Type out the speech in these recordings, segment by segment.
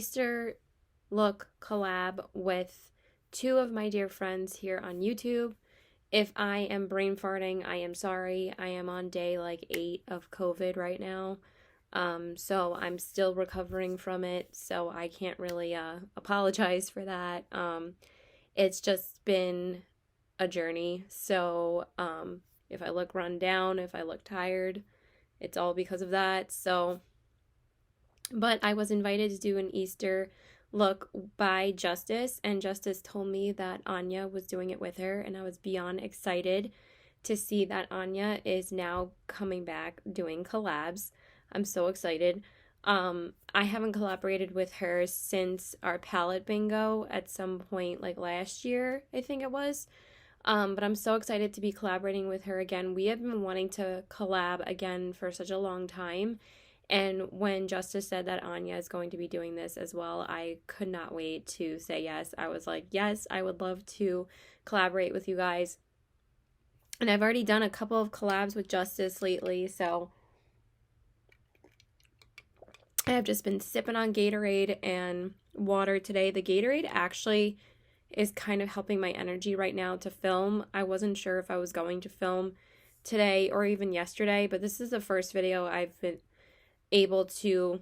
Easter look collab with two of my dear friends here on YouTube. If I am brain farting, I am sorry. I am on day like 8 of COVID right now. So I'm still recovering from it, so I can't really apologize for that. It's just been a journey. So if I look run down, if I look tired, it's all because of that. But I was invited to do an Easter look by Justice, and Justice told me that Anya was doing it with her, and I was beyond excited to see that Anya is now coming back doing collabs. I'm so excited. I haven't collaborated with her since our palette bingo at some point like last year, I think it was. But I'm so excited to be collaborating with her again. We have been wanting to collab again for such a long time. And when Justice said that Anya is going to be doing this as well, I could not wait to say yes. I was like, yes, I would love to collaborate with you guys. And I've already done a couple of collabs with Justice lately, so I have just been sipping on Gatorade and water today. The Gatorade actually is kind of helping my energy right now to film. I wasn't sure if I was going to film today or even yesterday, but this is the first video I've been able to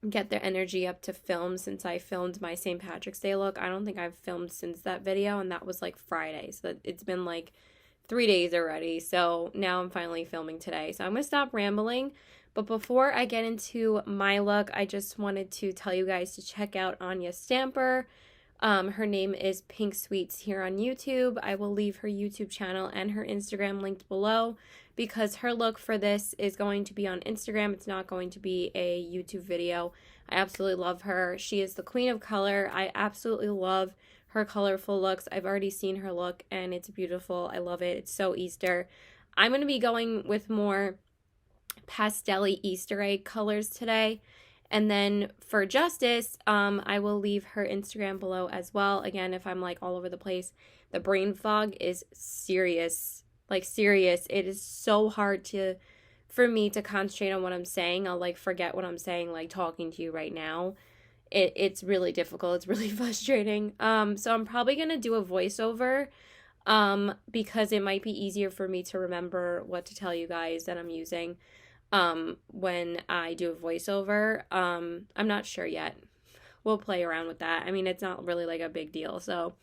get their energy up to film since I filmed my St. Patrick's Day look. I don't think I've filmed since that video, and that was like Friday, so it's been like 3 days already. So now I'm finally filming today, so I'm gonna stop rambling. But before I get into my look, I just wanted to tell you guys to check out Anya Stamper. Her name is Pink Sweets here on YouTube. I will leave her YouTube channel and her Instagram linked below because her look for this is going to be on Instagram. It's not going to be a YouTube video. I absolutely love her. She is the queen of color. I absolutely love her colorful looks. I've already seen her look and it's beautiful. I love it. It's so Easter. I'm going to be going with more pastel-y Easter egg colors today. And then for Justice, I will leave her Instagram below as well. Again, if I'm like all over the place, the brain fog is serious. Like serious. It is so hard for me to concentrate on what I'm saying. I'll like forget what I'm saying, like talking to you right now. It's really difficult. It's really frustrating. So I'm probably gonna do a voiceover because it might be easier for me to remember what to tell you guys that I'm using when I do a voiceover. I'm not sure yet. We'll play around with that. I mean, it's not really like a big deal. So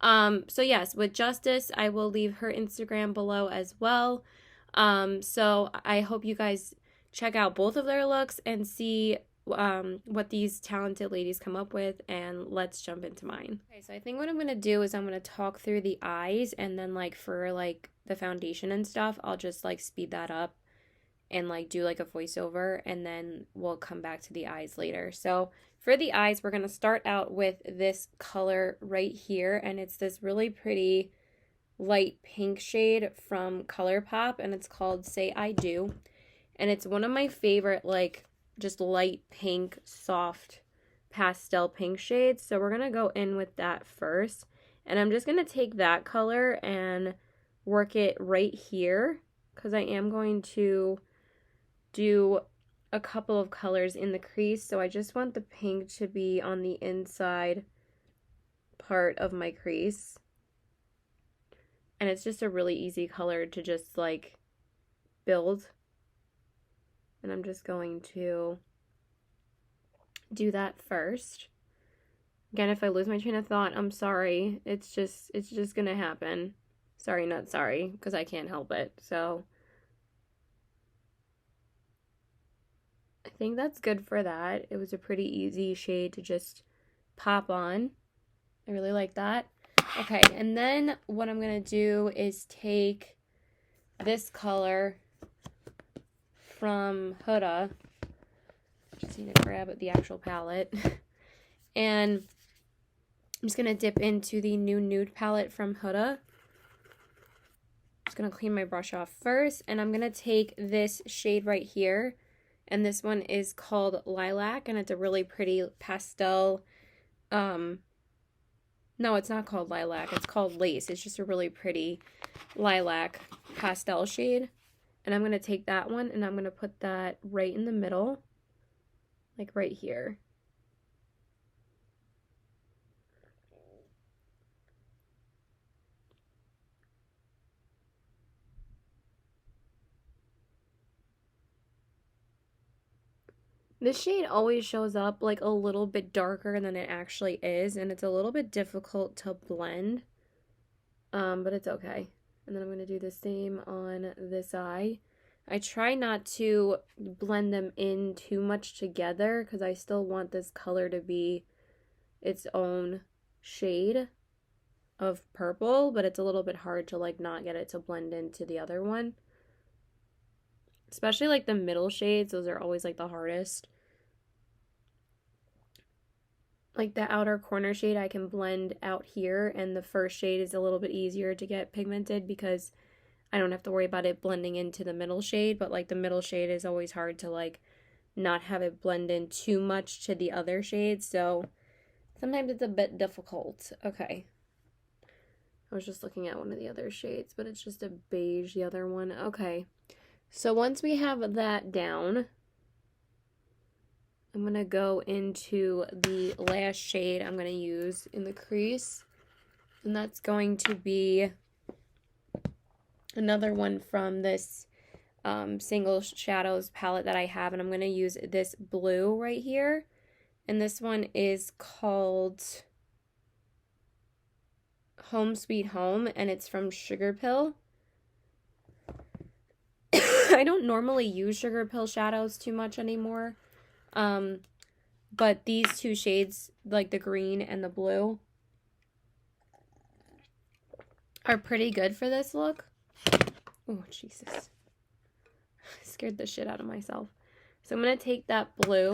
yes, with Justice, I will leave her Instagram below as well. So I hope you guys check out both of their looks and see what these talented ladies come up with, and let's jump into mine. Okay, so I think what I'm going to do is I'm going to talk through the eyes, and then like for like the foundation and stuff, I'll just like speed that up and like do like a voiceover, and then we'll come back to the eyes later. So for the eyes, we're going to start out with this color right here, and it's this really pretty light pink shade from ColourPop, and it's called Say I Do, and it's one of my favorite like just light pink soft pastel pink shades. So we're going to go in with that first, and I'm just going to take that color and work it right here because I am going to do a couple of colors in the crease. So I just want the pink to be on the inside part of my crease, and it's just a really easy color to just like build, and I'm just going to do that first. Again, if I lose my train of thought, I'm sorry. It's just gonna happen. Sorry, not sorry, because I can't help it. So I think that's good for that. It was a pretty easy shade to just pop on. I really like that. Okay, and then what I'm going to do is take this color from Huda. Just need to grab the actual palette. And I'm just going to dip into the new nude palette from Huda. Just going to clean my brush off first, and I'm going to take this shade right here. And this one is called Lilac, and it's a really pretty pastel. No, it's not called Lilac. It's called Lace. It's just a really pretty lilac pastel shade. And I'm going to take that one, and I'm going to put that right in the middle, like right here. This shade always shows up like a little bit darker than it actually is, and it's a little bit difficult to blend, but it's okay. And then I'm going to do the same on this eye. I try not to blend them in too much together because I still want this color to be its own shade of purple, but it's a little bit hard to like not get it to blend into the other one. Especially like the middle shades, those are always like the hardest. Like the outer corner shade I can blend out here, and the first shade is a little bit easier to get pigmented because I don't have to worry about it blending into the middle shade, but like the middle shade is always hard to like not have it blend in too much to the other shades, so sometimes it's a bit difficult. Okay. I was just looking at one of the other shades, but it's just a beige, the other one. Okay. So once we have that down, I'm going to go into the last shade I'm going to use in the crease. And that's going to be another one from this Single Shadows palette that I have. And I'm going to use this blue right here. And this one is called Home Sweet Home. And it's from Sugar Pill. I don't normally use Sugar Pill shadows too much anymore. But these two shades, like the green and the blue, are pretty good for this look. Oh, Jesus. I scared the shit out of myself. So I'm going to take that blue.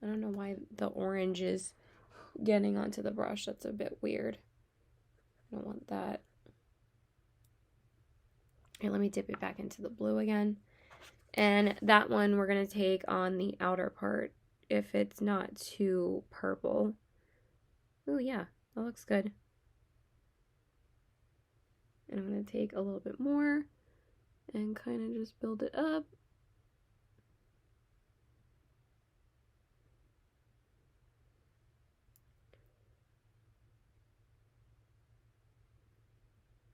I don't know why the orange is getting onto the brush. That's a bit weird. I don't want that. Okay, let me dip it back into the blue again. And that one we're going to take on the outer part if it's not too purple. Oh yeah, that looks good. And I'm going to take a little bit more and kind of just build it up.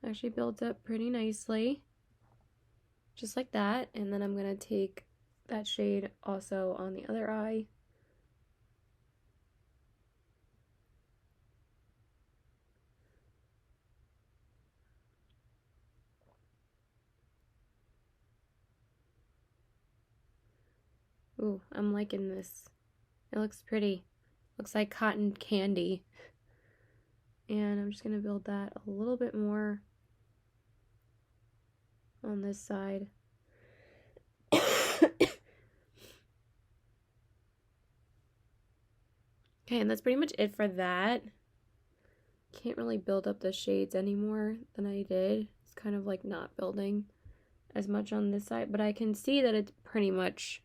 Actually builds up pretty nicely. Just like that. And then I'm going to take that shade also on the other eye. Ooh, I'm liking this. It looks pretty. Looks like cotton candy. And I'm just going to build that a little bit more on this side. Okay, and that's pretty much it for that. Can't really build up the shades anymore than I did. It's kind of like not building as much on this side, but I can see that it's pretty much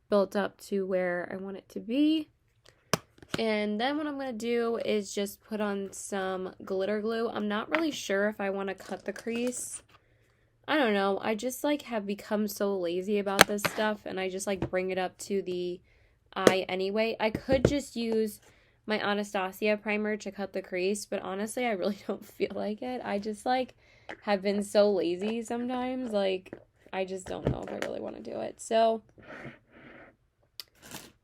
built up to where I want it to be. And then what I'm going to do is just put on some glitter glue. I'm not really sure if I want to cut the crease. I don't know. I just like have become so lazy about this stuff, and I just like bring it up to the eye anyway. I could just use my Anastasia primer to cut the crease, but honestly, I really don't feel like it. I just like have been so lazy sometimes. Like, I just don't know if I really want to do it. So,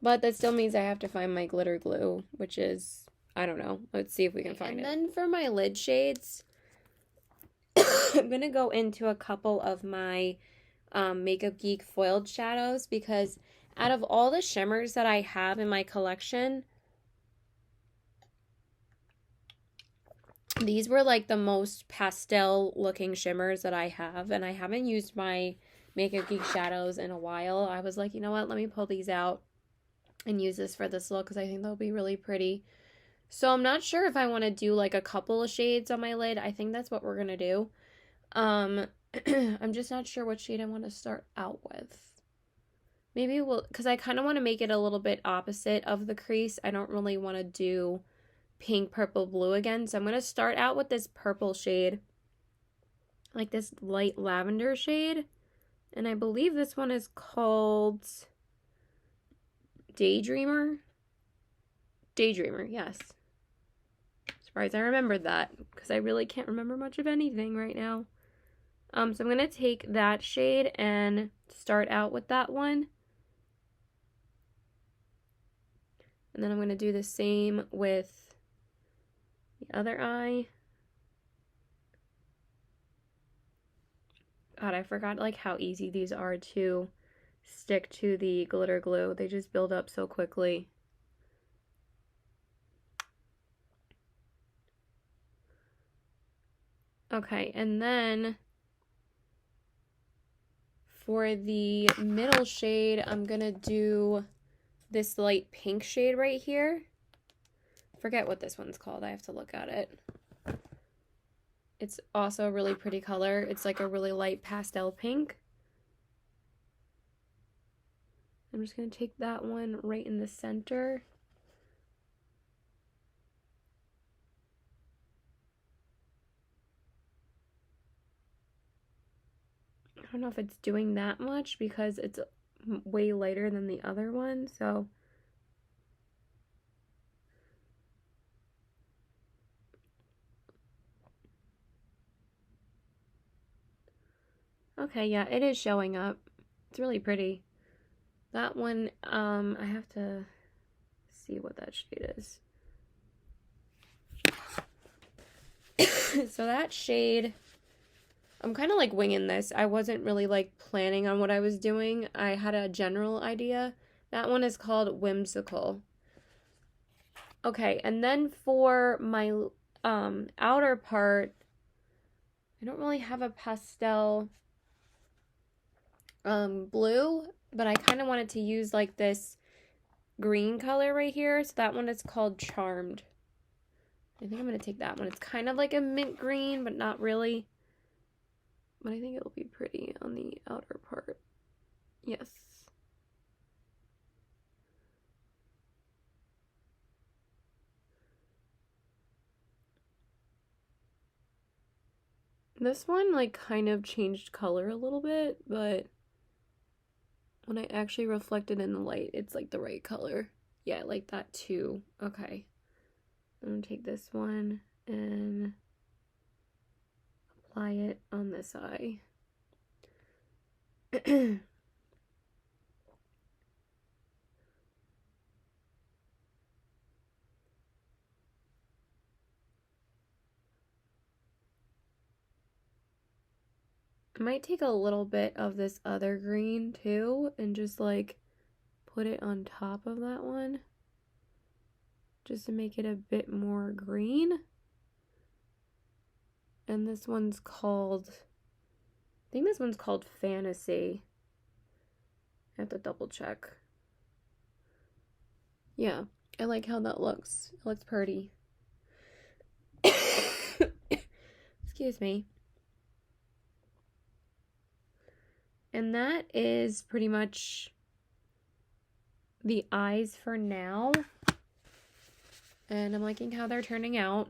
but that still means I have to find my glitter glue, which is, I don't know. Let's see if we can find it. And then for my lid shades, I'm going to go into a couple of my Makeup Geek foiled shadows, because out of all the shimmers that I have in my collection, these were like the most pastel looking shimmers that I have, and I haven't used my Makeup Geek shadows in a while. I was like, you know what, let me pull these out and use this for this look because I think they'll be really pretty. So I'm not sure if I want to do like a couple of shades on my lid. I think that's what we're going to do. I'm just not sure what shade I want to start out with. Maybe we'll, because I kind of want to make it a little bit opposite of the crease. I don't really want to do pink, purple, blue again. So I'm going to start out with this purple shade, like this light lavender shade. And I believe this one is called Daydreamer. Daydreamer, yes. Surprised I remembered that, because I really can't remember much of anything right now. So I'm going to take that shade and start out with that one. And then I'm going to do the same with the other eye. God, I forgot like how easy these are to stick to the glitter glue. They just build up so quickly. Okay, and then for the middle shade, I'm gonna do this light pink shade right here. Forget what this one's called. I have to look at it. It's also a really pretty color. It's like a really light pastel pink. I'm just going to take that one right in the center. I don't know if it's doing that much because it's way lighter than the other one, so okay, yeah, it is showing up. It's really pretty. That one, I have to see what that shade is. So that shade, I'm kind of like winging this. I wasn't really like planning on what I was doing. I had a general idea. That one is called Whimsical. Okay, and then for my outer part, I don't really have a pastel blue, but I kind of wanted to use like this green color right here. So that one is called Charmed. I think I'm going to take that one. It's kind of like a mint green, but not really. But I think it'll be pretty on the outer part. Yes. This one like kind of changed color a little bit, but when I actually reflect it in the light, it's like the right color. Yeah, I like that too. Okay. I'm going to take this one and apply it on this eye. I might take a little bit of this other green too and just like put it on top of that one just to make it a bit more green. And this one's called, I think this one's called Fantasy. I have to double check. Yeah, I like how that looks. It looks pretty. Excuse me. And that is pretty much the eyes for now. And I'm liking how they're turning out.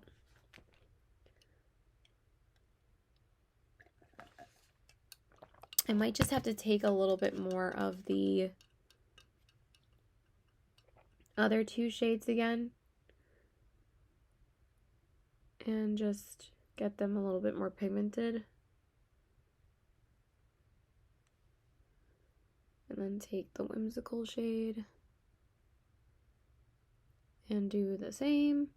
I might just have to take a little bit more of the other two shades again and just get them a little bit more pigmented. And then take the Whimsical shade and do the same.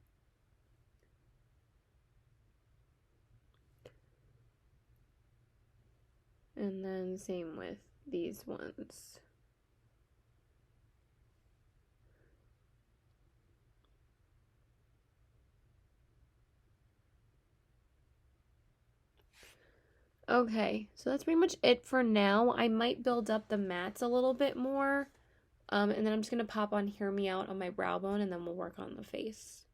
And then same with these ones. Okay, so that's pretty much it for now. I might build up the mattes a little bit more. And then I'm just going to pop on Hear Me Out on my brow bone, and then we'll work on the face.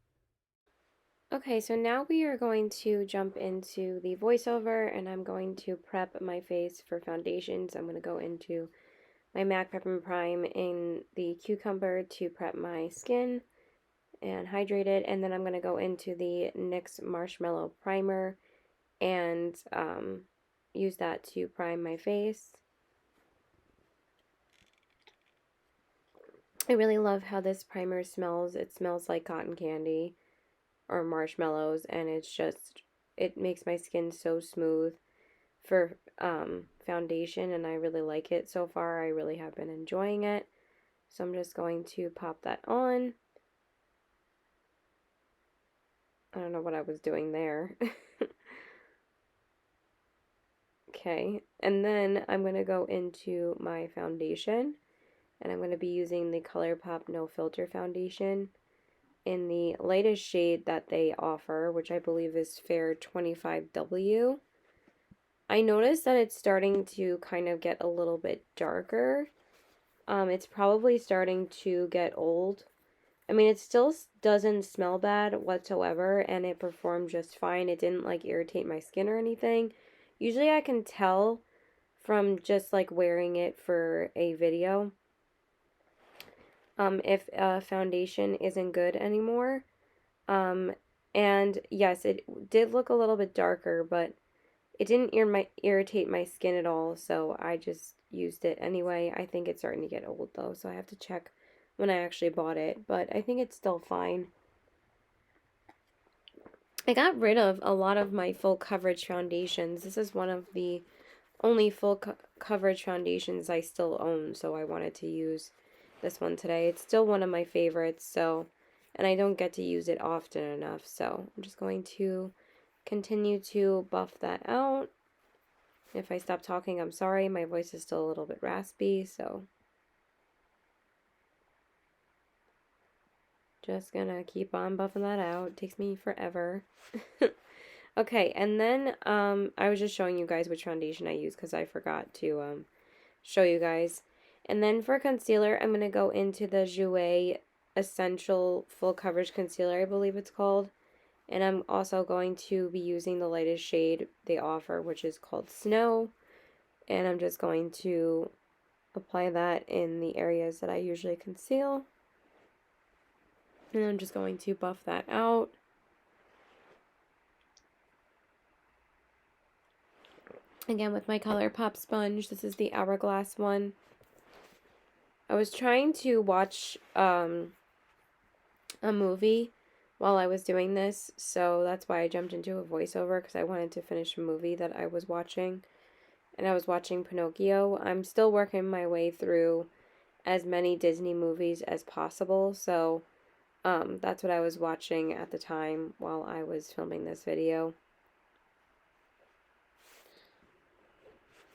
Okay, so now we are going to jump into the voiceover, and I'm going to prep my face for foundations. I'm going to go into my MAC Prep and Prime in the Cucumber to prep my skin and hydrate it, and then I'm going to go into the NYX Marshmallow Primer and use that to prime my face. I really love how this primer smells. It smells like cotton candy or marshmallows, and it's just, it makes my skin so smooth for foundation, and I really like it so far. I really have been enjoying it. So I'm just going to pop that on. I don't know what I was doing there. Okay, and then I'm going to go into my foundation, and I'm going to be using the ColourPop No Filter foundation in the lightest shade that they offer, which I believe is Fair 25W. I noticed that it's starting to kind of get a little bit darker. It's probably starting to get old. I mean, it still doesn't smell bad whatsoever, and it performed just fine. It didn't, like, irritate my skin or anything. Usually I can tell from just, like, wearing it for a video, if a foundation isn't good anymore. And yes, it did look a little bit darker, but it didn't irritate my skin at all, so I just used it anyway. I think it's starting to get old though, so I have to check when I actually bought it, but I think it's still fine. I got rid of a lot of my full coverage foundations. This is one of the only full coverage foundations I still own, so I wanted to use this one today. It's still one of my favorites, so, and I don't get to use it often enough, so I'm just going to continue to buff that out. If I stop talking, I'm sorry. My voice is still a little bit raspy, so just gonna keep on buffing that out. It takes me forever. Okay, and then I was just showing you guys which foundation I use because I forgot to show you guys. And then for concealer, I'm gonna go into the Jouer Essential Full Coverage Concealer, I believe it's called. And I'm also going to be using the lightest shade they offer, which is called Snow. And I'm just going to apply that in the areas that I usually conceal. And I'm just going to buff that out. Again, with my ColourPop sponge. This is the Hourglass one. I was trying to watch a movie while I was doing this, so that's why I jumped into a voiceover, because I wanted to finish a movie that I was watching. And I was watching Pinocchio. I'm still working my way through as many Disney movies as possible, so that's what I was watching at the time while I was filming this video.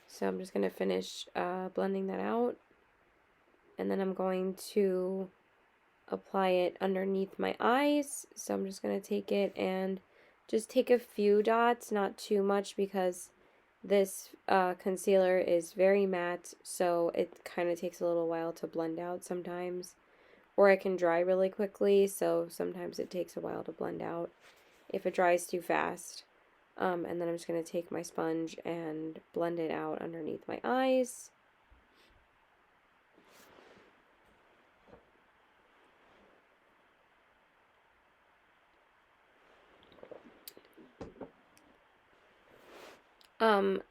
So I'm just going to finish blending that out, and then I'm going to apply it underneath my eyes. So I'm just going to take it and just take a few dots, not too much, because this concealer is very matte, so it kind of takes a little while to blend out sometimes. Or it can dry really quickly, so sometimes it takes a while to blend out if it dries too fast. And then I'm just going to take my sponge and blend it out underneath my eyes.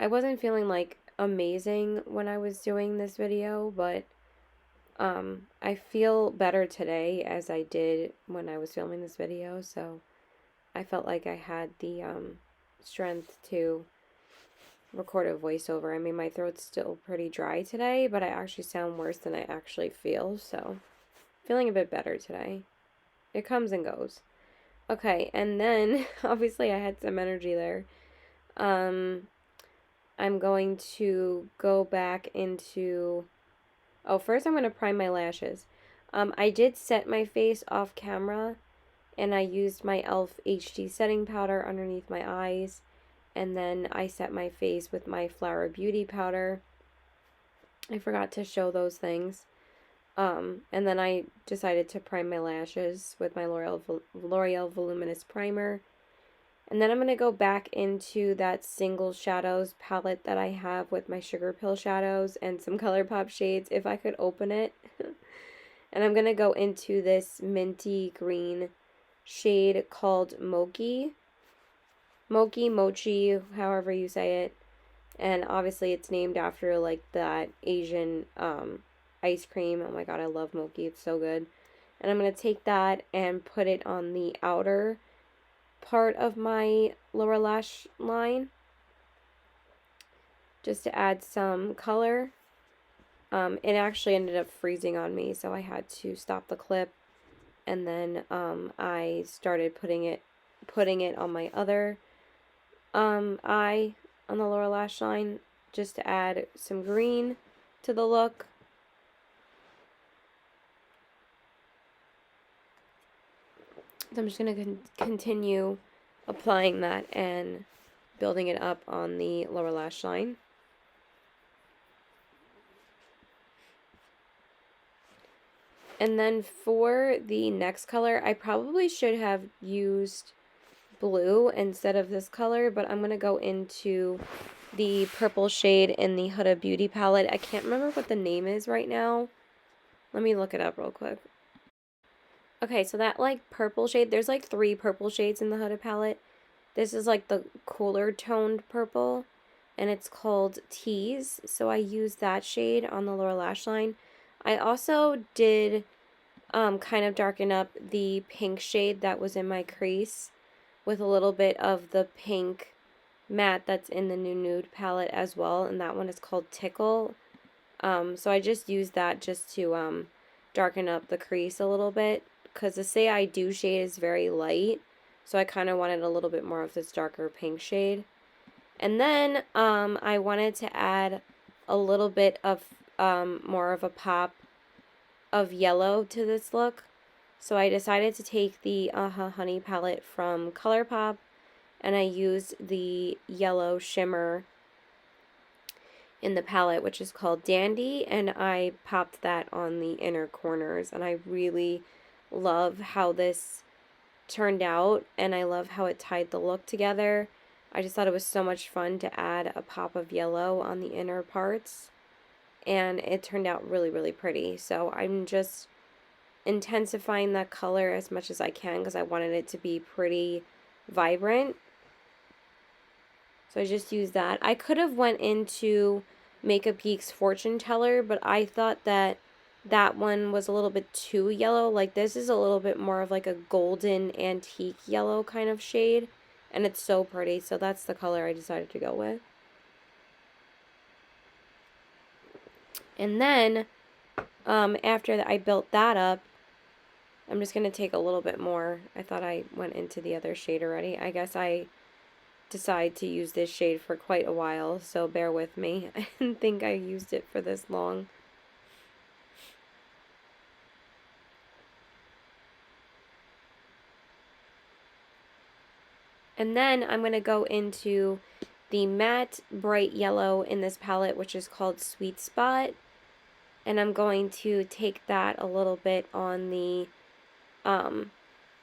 I wasn't feeling like amazing when I was doing this video, but I feel better today as I did when I was filming this video, so I felt like I had the strength to record a voiceover. I mean, my throat's still pretty dry today, but I actually sound worse than I actually feel, so feeling a bit better today. It comes and goes. Okay, and then obviously I had some energy there. I'm going to go back into, oh, first I'm going to prime my lashes. I did set my face off camera, and I used my e.l.f. HD setting powder underneath my eyes, and then I set my face with my Flower Beauty powder. I forgot to show those things. And then I decided to prime my lashes with my L'Oreal Voluminous Primer. And then I'm going to go back into that Single Shadows palette that I have with my Sugar Pill shadows and some ColourPop shades, if I could open it. And I'm going to go into this minty green shade called Mochi, Mochi, however you say it. And obviously it's named after, like, that Asian ice cream. Oh my god, I love Mochi. It's so good. And I'm going to take that and put it on the outer part of my lower lash line, just to add some color. It actually ended up freezing on me, so I had to stop the clip, and then I started putting it putting it on my other eye on the lower lash line, just to add some green to the look. So I'm just going to continue applying that and building it up on the lower lash line. And then for the next color, I probably should have used blue instead of this color, but I'm going to go into the purple shade in the Huda Beauty palette. I can't remember what the name is right now. Let me look it up real quick. Okay, so that like purple shade, there's like 3 purple shades in the Huda palette. This is like the cooler toned purple, and it's called Tease. So I used that shade on the lower lash line. I also did kind of darken up the pink shade that was in my crease with a little bit of the pink matte that's in the new nude palette as well, and that one is called Tickle. So I just used that just to darken up the crease a little bit, because the Say I Do shade is very light, so I kind of wanted a little bit more of this darker pink shade. And then I wanted to add a little bit of more of a pop of yellow to this look. So I decided to take the Honey palette from ColourPop, and I used the yellow shimmer in the palette, which is called Dandy, and I popped that on the inner corners, and I really love how this turned out, and I love how it tied the look together. I just thought it was so much fun to add a pop of yellow on the inner parts, and it turned out really, really pretty. So I'm just intensifying that color as much as I can because I wanted it to be pretty vibrant. So I just used that. I could have went into Makeup Geek's Fortune Teller, but I thought that that one was a little bit too yellow. Like, this is a little bit more of like a golden antique yellow kind of shade, and it's so pretty. So that's the color I decided to go with. And then after I built that up, I'm just going to take a little bit more. I thought I went into the other shade already. I guess I decide to use this shade for quite a while, so bear with me. I didn't think I used it for this long. And then I'm going to go into the matte bright yellow in this palette, which is called Sweet Spot. And I'm going to take that a little bit on the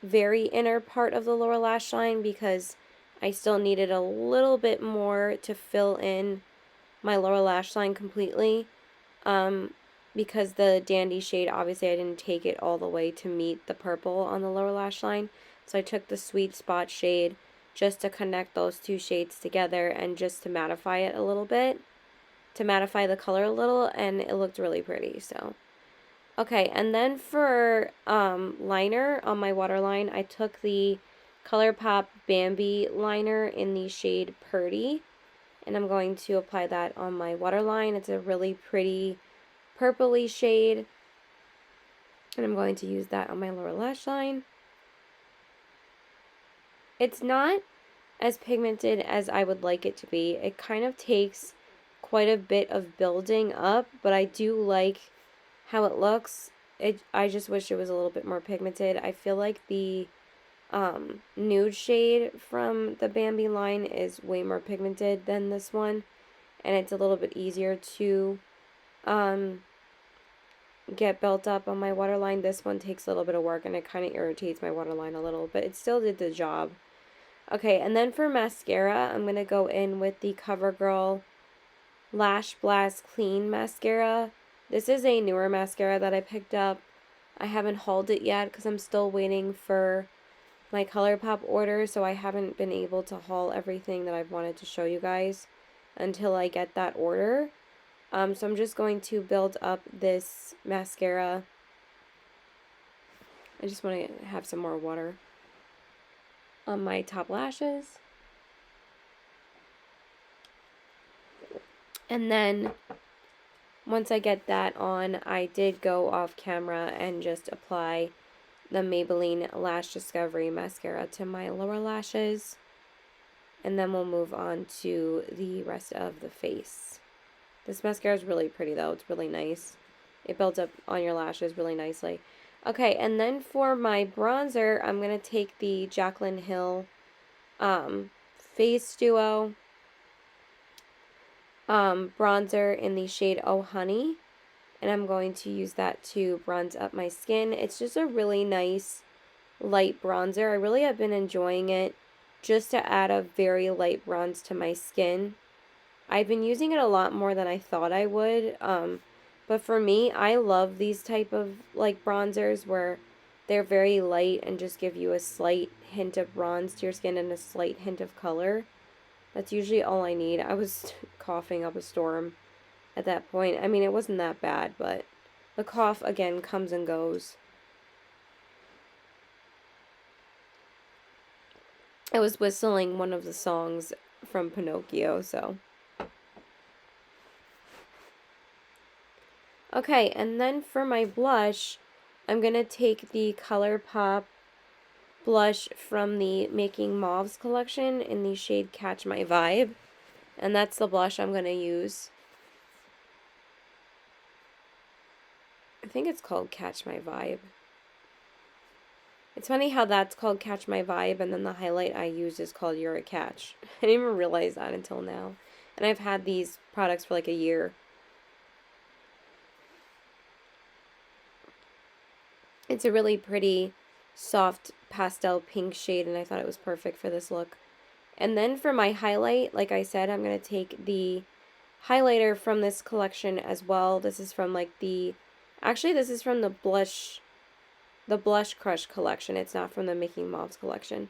very inner part of the lower lash line, because I still needed a little bit more to fill in my lower lash line completely. Because the Dandy shade, obviously I didn't take it all the way to meet the purple on the lower lash line. So I took the Sweet Spot shade just to connect those 2 shades together and just to mattify it a little bit. To mattify the color a little, and it looked really pretty, so. Okay, and then for liner on my waterline, I took the ColourPop Bambi liner in the shade Purdy, and I'm going to apply that on my waterline. It's a really pretty purpley shade, and I'm going to use that on my lower lash line. It's not as pigmented as I would like it to be. It kind of takes quite a bit of building up, but I do like how it looks. I just wish it was a little bit more pigmented. I feel like the nude shade from the Bambi line is way more pigmented than this one, and it's a little bit easier to get built up on my waterline. This one takes a little bit of work, and it kind of irritates my waterline a little, but it still did the job. Okay, and then for mascara, I'm going to go in with the CoverGirl Lash Blast Clean Mascara. This is a newer mascara that I picked up. I haven't hauled it yet because I'm still waiting for my ColourPop order, so I haven't been able to haul everything that I've wanted to show you guys until I get that order. So I'm just going to build up this mascara. I just want to have some more water on my top lashes. And then once I get that on, I did go off camera and just apply the Maybelline Lash Discovery Mascara to my lower lashes. And then we'll move on to the rest of the face. This mascara is really pretty though. It's really nice. It builds up on your lashes really nicely. Okay, and then for my bronzer, I'm going to take the Jaclyn Hill Face Duo bronzer in the shade Oh Honey. And I'm going to use that to bronze up my skin. It's just a really nice light bronzer. I really have been enjoying it just to add a very light bronze to my skin. I've been using it a lot more than I thought I would. But for me, I love these type of like bronzers where they're very light and just give you a slight hint of bronze to your skin and a slight hint of color. That's usually all I need. I was coughing up a storm at that point. I mean, it wasn't that bad, but the cough, again, comes and goes. I was whistling one of the songs from Pinocchio, so. Okay, and then for my blush, I'm going to take the ColourPop blush from the Making Mauves collection in the shade Catch My Vibe. And that's the blush I'm going to use. I think it's called Catch My Vibe. It's funny how that's called Catch My Vibe, and then the highlight I used is called You're a Catch. I didn't even realize that until now. And I've had these products for like a year. It's a really pretty, soft pastel pink shade, and I thought it was perfect for this look. And then for my highlight, like I said, I'm going to take the highlighter from this collection as well. This is from like the... Actually, this is from the Blush Crush collection. It's not from the Making Mauves collection.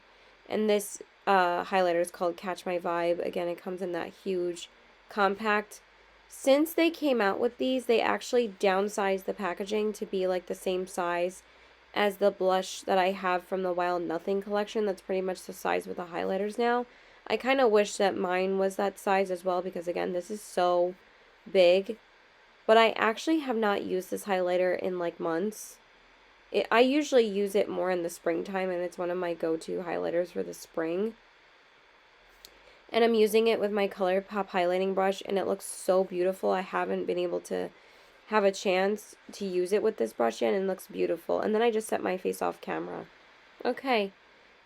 And this highlighter is called Catch My Vibe. Again, it comes in that huge compact. Since they came out with these, they actually downsized the packaging to be like the same size as the blush that I have from the Wild Nothing collection. That's pretty much the size with the highlighters now. I kind of wish that mine was that size as well because, again, this is so big. But I actually have not used this highlighter in like months. I usually use it more in the springtime, and it's one of my go-to highlighters for the spring. And I'm using it with my ColourPop highlighting brush, and it looks so beautiful. I haven't been able to have a chance to use it with this brush yet, and it looks beautiful. And then I just set my face off camera. Okay.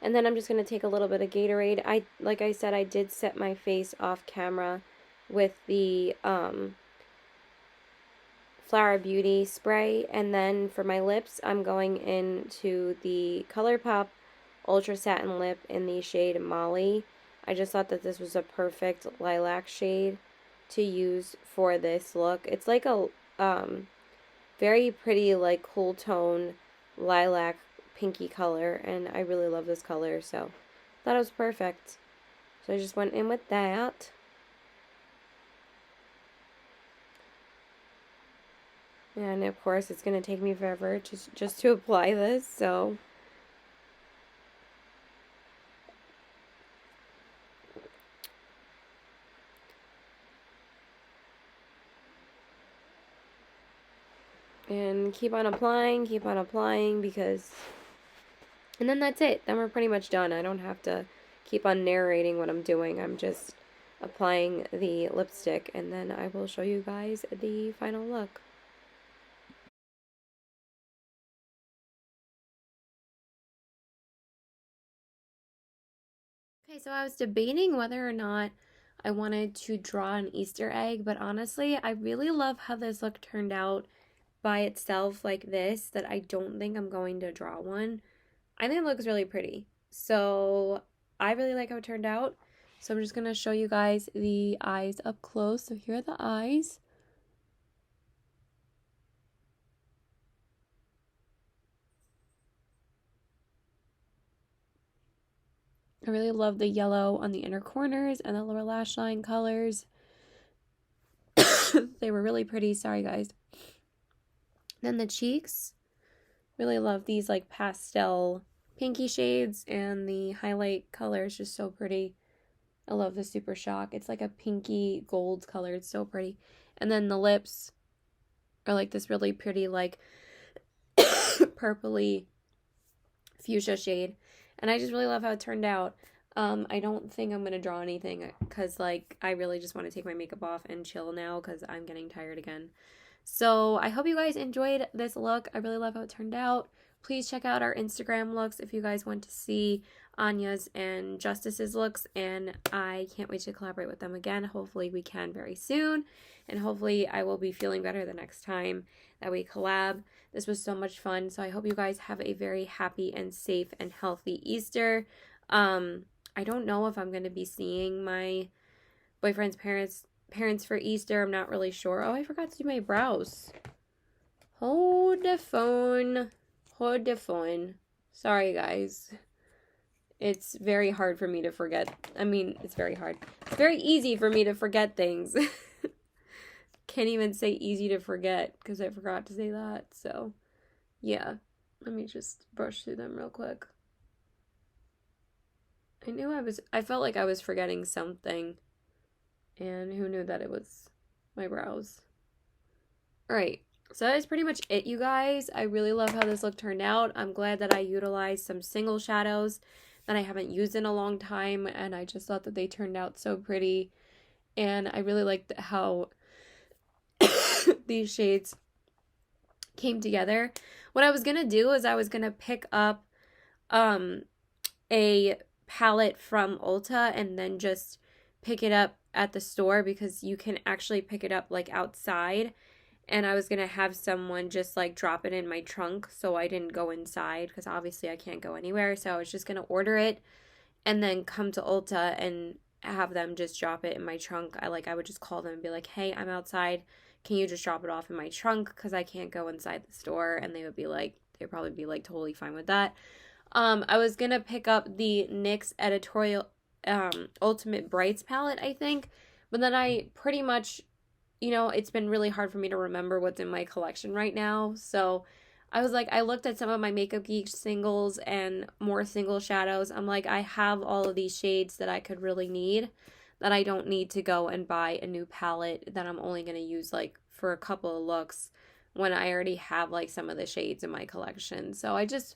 And then I'm just going to take a little bit of Gatorade. Like I said, I did set my face off camera with the Flower Beauty spray. And then for my lips, I'm going into the ColourPop Ultra Satin Lip in the shade Molly. I just thought that this was a perfect lilac shade to use for this look. It's like a very pretty, like, cool tone lilac pinky color, and I really love this color, so I thought it was perfect. So I just went in with that. And of course, it's going to take me forever just to apply this, so and keep on applying because, and then that's it. Then we're pretty much done. I don't have to keep on narrating what I'm doing. I'm just applying the lipstick, and then I will show you guys the final look. Okay, so I was debating whether or not I wanted to draw an Easter egg, but honestly, I really love how this look turned out by itself like this, that I don't think I'm going to draw one. I think it looks really pretty. So I really like how it turned out. So I'm just going to show you guys the eyes up close. So here are the eyes. I really love the yellow on the inner corners and the lower lash line colors. They were really pretty. Sorry, guys. Then the cheeks. Really love these like pastel pinky shades, and the highlight color is just so pretty. I love the Super Shock. It's like a pinky gold color. It's so pretty. And then the lips are like this really pretty, like purpley fuchsia shade. And I just really love how it turned out. I don't think I'm going to draw anything because, like, I really just want to take my makeup off and chill now because I'm getting tired again. So I hope you guys enjoyed this look. I really love how it turned out. Please check out our Instagram looks if you guys want to see Anya's and Justice's looks. And I can't wait to collaborate with them again. Hopefully we can very soon. And hopefully I will be feeling better the next time that we collab. This was so much fun. So I hope you guys have a very happy and safe and healthy Easter. I don't know if I'm going to be seeing my boyfriend's parents for Easter. I'm not really sure. Oh, I forgot to do my brows. Hold the phone. Hold the phone. Sorry, guys. It's very hard for me to forget. I mean, it's very hard. It's very easy for me to forget things. Can't even say easy to forget because I forgot to say that. So, yeah. Let me just brush through them real quick. I felt like I was forgetting something. And who knew that it was my brows. Alright, so that is pretty much it, you guys. I really love how this look turned out. I'm glad that I utilized some single shadows that I haven't used in a long time. And I just thought that they turned out so pretty. And I really liked how these shades came together. What I was going to do is I was going to pick up a palette from Ulta and then just pick it up at the store because you can actually pick it up like outside, and I was gonna have someone just like drop it in my trunk so I didn't go inside because obviously I can't go anywhere. So I was just gonna order it and then come to Ulta and have them just drop it in my trunk. I would just call them and be like, hey, I'm outside, can you just drop it off in my trunk because I can't go inside the store? And they'd probably be like totally fine with that. I was gonna pick up the NYX editorial Ultimate Brights palette, I think, but then I pretty much, it's been really hard for me to remember what's in my collection right now. So I was like, I looked at some of my Makeup Geek singles and more single shadows. I'm like, I have all of these shades that I could really need, that I don't need to go and buy a new palette that I'm only going to use like for a couple of looks when I already have like some of the shades in my collection. So I just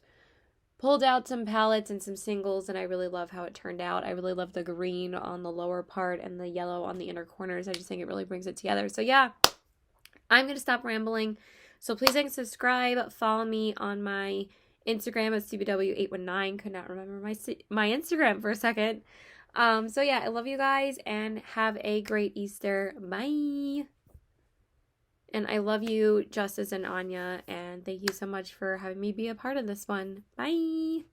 pulled out some palettes and some singles, and I really love how it turned out. I really love the green on the lower part and the yellow on the inner corners. I just think it really brings it together. So yeah, I'm going to stop rambling. So please like and subscribe. Follow me on my Instagram at CBW819. Could not remember my Instagram for a second. So yeah, I love you guys and have a great Easter. Bye. And I love you, Justice and Anya, and thank you so much for having me be a part of this one. Bye!